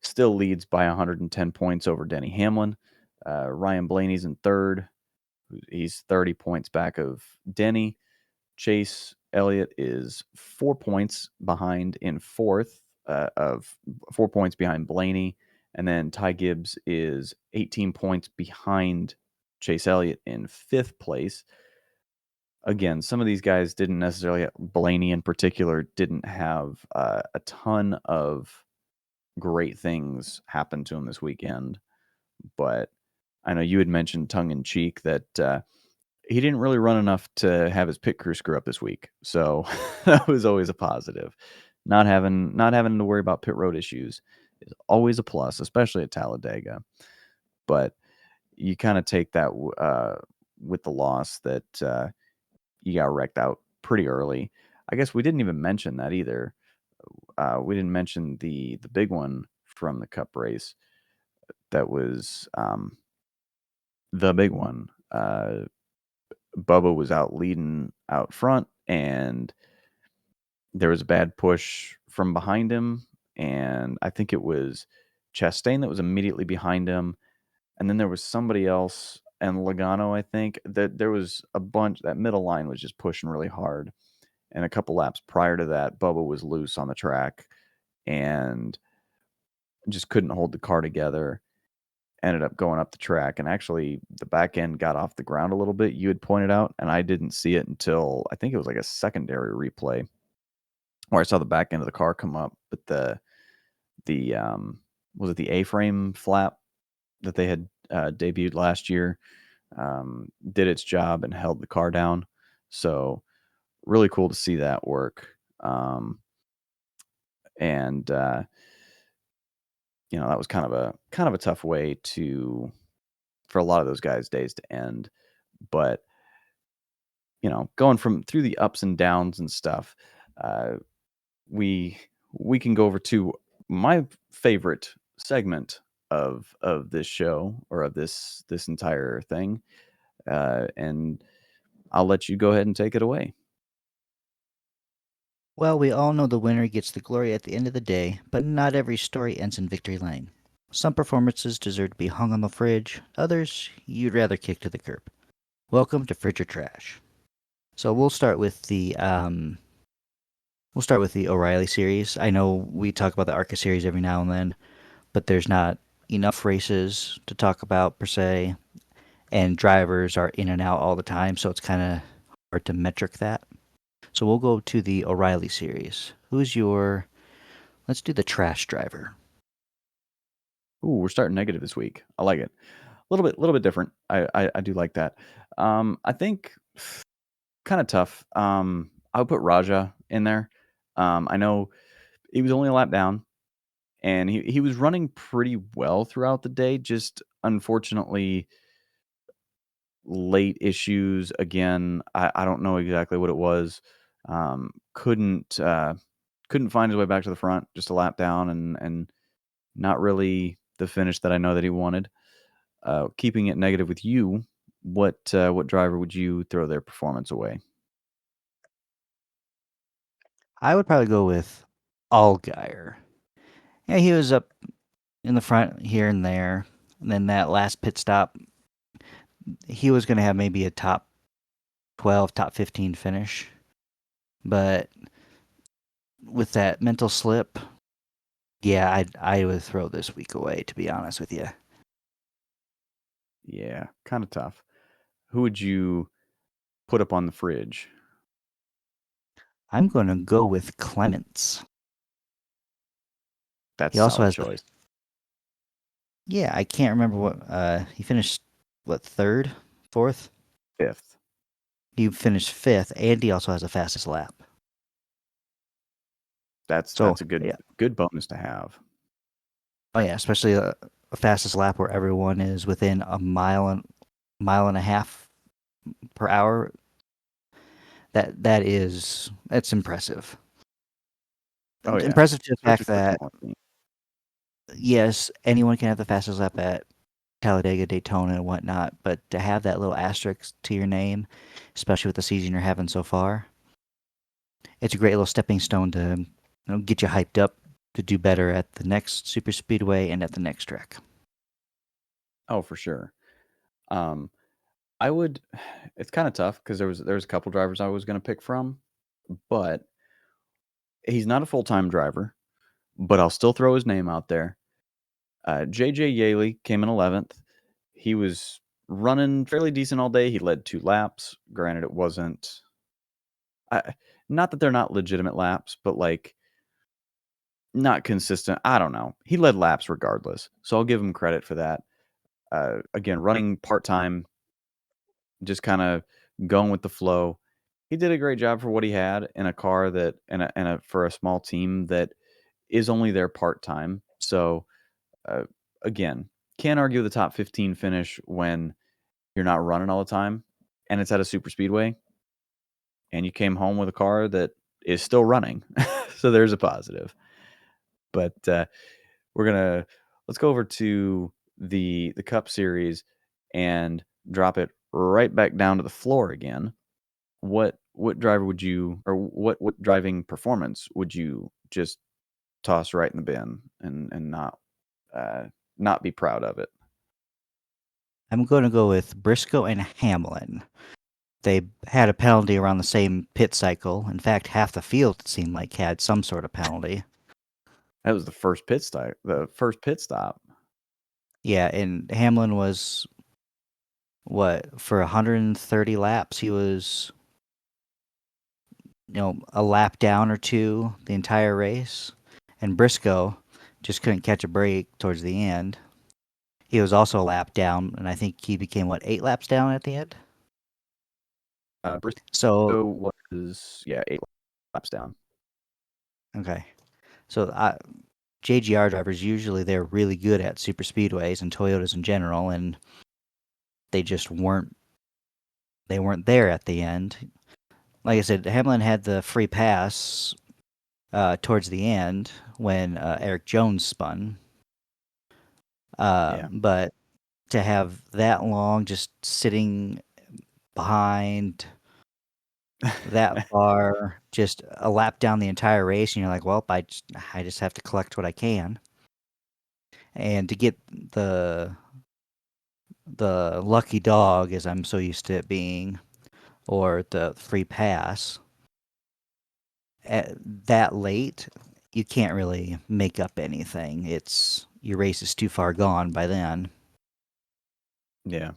still leads by 110 points over Denny Hamlin. Ryan Blaney's in third. He's 30 points back of Denny. Chase Elliott is 4 points behind in fourth, of 4 points behind Blaney. And then Ty Gibbs is 18 points behind Chase Elliott in fifth place. Again, some of these guys didn't necessarily, Blaney in particular, didn't have a ton of great things happen to him this weekend. But I know you had mentioned tongue in cheek that he didn't really run enough to have his pit crew screw up this week. So that was always a positive. Not having to worry about pit road issues is always a plus, especially at Talladega. But you kind of take that with the loss that you got wrecked out pretty early. I guess we didn't even mention that either. We didn't mention the big one from the Cup race. That was the big one. Bubba was out leading out front, and there was a bad push from behind him, and I think it was Chastain that was immediately behind him, and then there was somebody else and Logano. I think that there was a bunch. That middle line was just pushing really hard, and a couple laps prior to that, Bubba was loose on the track and just couldn't hold the car together. Ended up going up the track, and actually the back end got off the ground a little bit. You had pointed out, and I didn't see it until I think it was like a secondary replay where I saw the back end of the car come up. But the was it the A-frame flap that they had debuted last year, did its job and held the car down. So really cool to see that work. And that was kind of a tough way for a lot of those guys' days to end. But going through the ups and downs and stuff, uh, we we can go over to my favorite segment of this show, or of this entire thing, and I'll let you go ahead and take it away. Well, we all know the winner gets the glory at the end of the day, but not every story ends in victory lane. Some performances deserve to be hung on the fridge, others you'd rather kick to the curb. Welcome to Fridge or Trash. So we'll start with the O'Reilly series. I know we talk about the ARCA series every now and then, but there's not enough races to talk about per se, and drivers are in and out all the time, so it's kind of hard to metric that. So we'll go to the O'Reilly series. Let's do the trash driver. Ooh, we're starting negative this week. I like it. A little bit different. I do like that. I think kind of tough. I would put Raja in there. I know he was only a lap down, and he was running pretty well throughout the day. Just unfortunately, late issues again. I don't know exactly what it was. Couldn't find his way back to the front. Just a lap down, and not really the finish that I know that he wanted. Keeping it negative with you, what driver would you throw their performance away? I would probably go with Allgaier. Yeah, he was up in the front here and there. And then that last pit stop, he was going to have maybe a top 12, top 15 finish. But with that mental slip, yeah, I would throw this week away, to be honest with you. Yeah, kind of tough. Who would you put up on the fridge? I'm going to go with Clements. That's He a also solid has the choice. Yeah, I can't remember he finished what, third, fourth? Fifth. He finished fifth, and he also has the fastest lap. That's So a good yeah, good bonus to have. Oh yeah, especially a fastest lap where everyone is within a mile and a half per hour. That's impressive. Oh yeah, Impressive to the especially fact for a that smaller team. yes, anyone can have the fastest lap at Talladega, Daytona, and whatnot, but to have that little asterisk to your name, especially with the season you're having so far, it's a great little stepping stone to get you hyped up to do better at the next super speedway and at the next track. Oh, for sure. Um, I would. It's kind of tough because there was a couple drivers I was going to pick from, but he's not a full time driver. But I'll still throw his name out there. JJ Yaley came in 11th. He was running fairly decent all day. He led 2 laps. Granted, it wasn't. Not that they're not legitimate laps, but like not consistent. I don't know. He led laps regardless, so I'll give him credit for that. Again, running part time, just kind of going with the flow. He did a great job for what he had in a car that and a for a small team that is only there part time. So uh, again, can't argue with the top 15 finish when you're not running all the time, and it's at a super speedway, and you came home with a car that is still running. So there's a positive. But we're gonna let's go over to the Cup Series and drop it right back down to the floor again. What driver would you or what driving performance would you just toss right in the bin and uh, not be proud of it? I'm going to go with Briscoe and Hamlin. They had a penalty around the same pit cycle. In fact, half the field it seemed like had some sort of penalty. That was the first pit stop. The first pit stop. Yeah, and Hamlin was what for 130 laps he was a lap down or two the entire race, and Briscoe just couldn't catch a break towards the end. He was also a lap down, and I think he became what 8 laps down at the end. So Briscoe was 8 laps down. okay, so JGR drivers usually they're really good at super speedways and Toyotas in general, and they just weren't. They weren't there at the end. Like I said, Hamlin had the free pass towards the end when Eric Jones spun. Yeah. But to have that long just sitting behind that far, just a lap down the entire race, and you're like, well, I just have to collect what I can. And to get the the lucky dog, as I'm so used to it being, or the free pass at that late, you can't really make up anything. It's your race is too far gone by then. Yeah.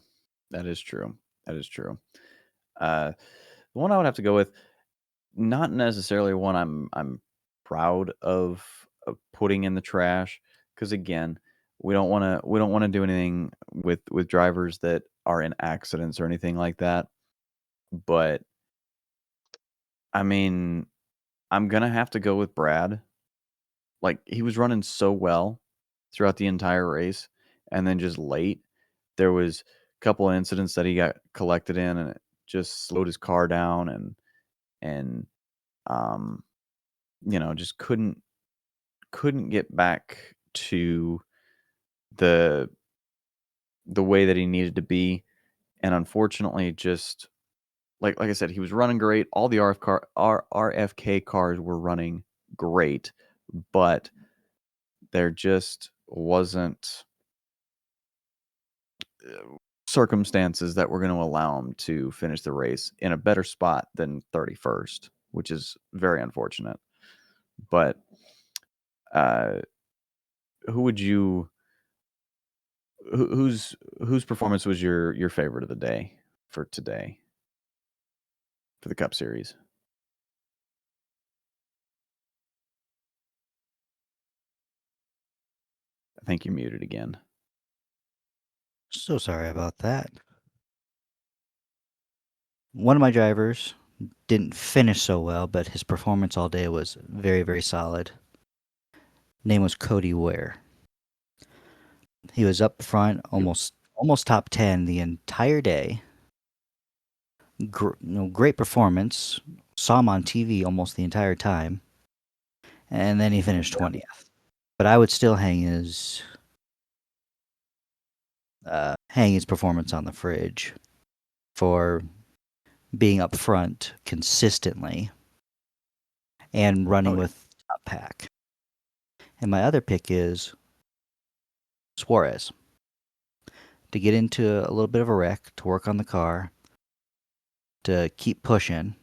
That is true. That is true. The one I would have to go with, not necessarily one I'm proud of putting in the trash, because again, we don't want to do anything with drivers that are in accidents or anything like that. But I mean, I'm gonna have to go with Brad. Like he was running so well throughout the entire race, and then just late, there was a couple of incidents that he got collected in, and it just slowed his car down, and um, just couldn't get back to the the way that he needed to be, and unfortunately, just like I said, he was running great. All the RFK cars were running great, but there just wasn't circumstances that were going to allow him to finish the race in a better spot than 31st, which is very unfortunate. But uh, who would you whose performance was your favorite of the day for today for the Cup Series? I think you're muted again. So sorry about that. One of my drivers didn't finish so well, but his performance all day was very, very solid. Name was Cody Ware. He was up front, almost top 10 the entire day. Great performance. Saw him on TV almost the entire time, and then he finished 20th. But I would still hang his performance on the fridge for being up front consistently and running Oh yeah. with top pack. And my other pick is Suarez to get into a little bit of a wreck, to work on the car, to keep pushing,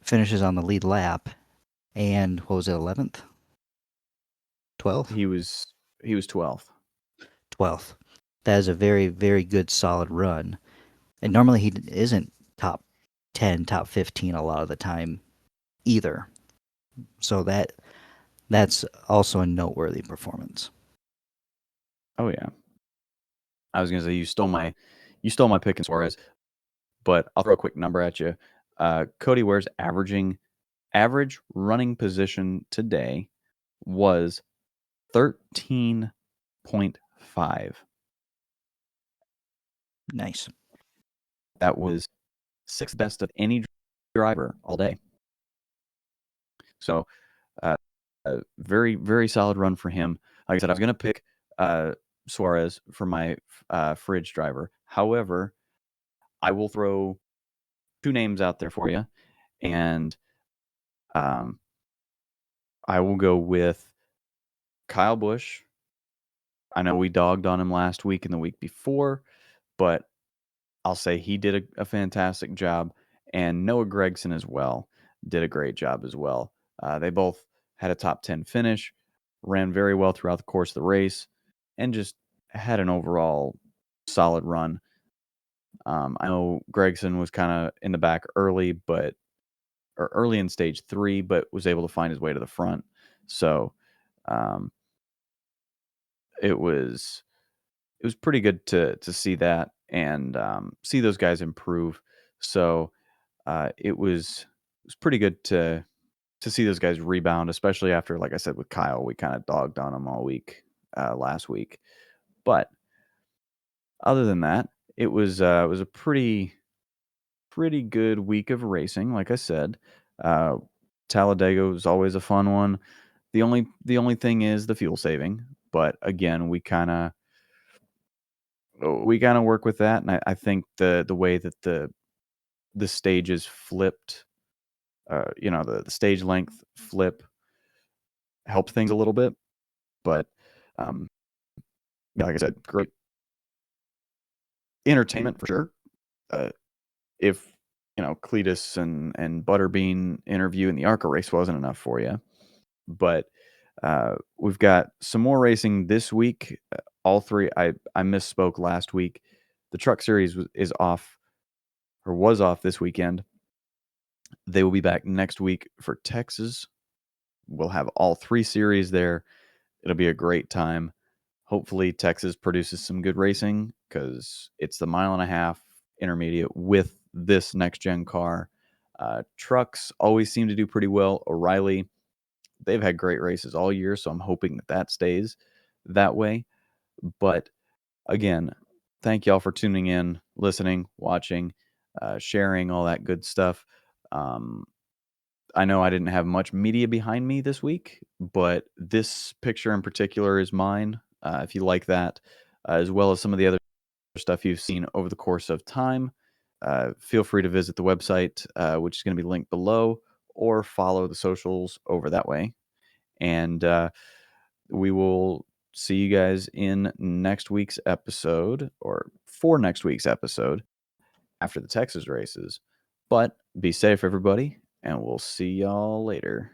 finishes on the lead lap, and what was it, 11th? 12th? He was 12th. 12th. That is a very, very good, solid run. And normally he isn't top 10, top 15 a lot of the time either. So that's also a noteworthy performance. Oh yeah. I was gonna say you stole my pick in Suarez, but I'll throw a quick number at you. Cody Ware's average running position today was 13.5. Nice. That was sixth best of any driver all day. So, uh, a very, very solid run for him. Like I said, I was going to pick Suarez for my fridge driver. However, I will throw two names out there for you, and um, I will go with Kyle Busch. I know we dogged on him last week and the week before, but I'll say he did a fantastic job, and Noah Gragson as well did a great job as well. They both had a top 10 finish, ran very well throughout the course of the race, and just had an overall solid run. I know Gregson was kind of in the back early, or early in stage 3, but was able to find his way to the front. So um, it was pretty good to see that and see those guys improve. So it was pretty good to see those guys rebound, especially after, like I said, with Kyle, we kind of dogged on him all week last week. But other than that, it was a pretty good week of racing. Like I said, uh, Talladega was always a fun one. The only thing is the fuel saving, but again, we kind of work with that, and I think the way that the stage is flipped, the stage length flip helped things a little bit. But um, yeah, like I said, great entertainment for sure. Uh, if Cletus and Butterbean interview in the ARCA race wasn't enough for you, but we've got some more racing this week. All three. I misspoke last week. The Truck Series is off, or was off this weekend. They will be back next week for Texas. We'll have all three series there. It'll be a great time. Hopefully, Texas produces some good racing because it's the mile and a half intermediate with this next gen car. Trucks always seem to do pretty well. O'Reilly, they've had great races all year, so I'm hoping that stays that way. But again, thank y'all for tuning in, listening, watching, sharing, all that good stuff. Um, I know I didn't have much media behind me this week, but this picture in particular is mine. If you like that, as well as some of the other stuff you've seen over the course of time, feel free to visit the website, which is going to be linked below, or follow the socials over that way. And we will see you guys in next week's episode, or for next week's episode after the Texas races. But be safe, everybody, and we'll see y'all later.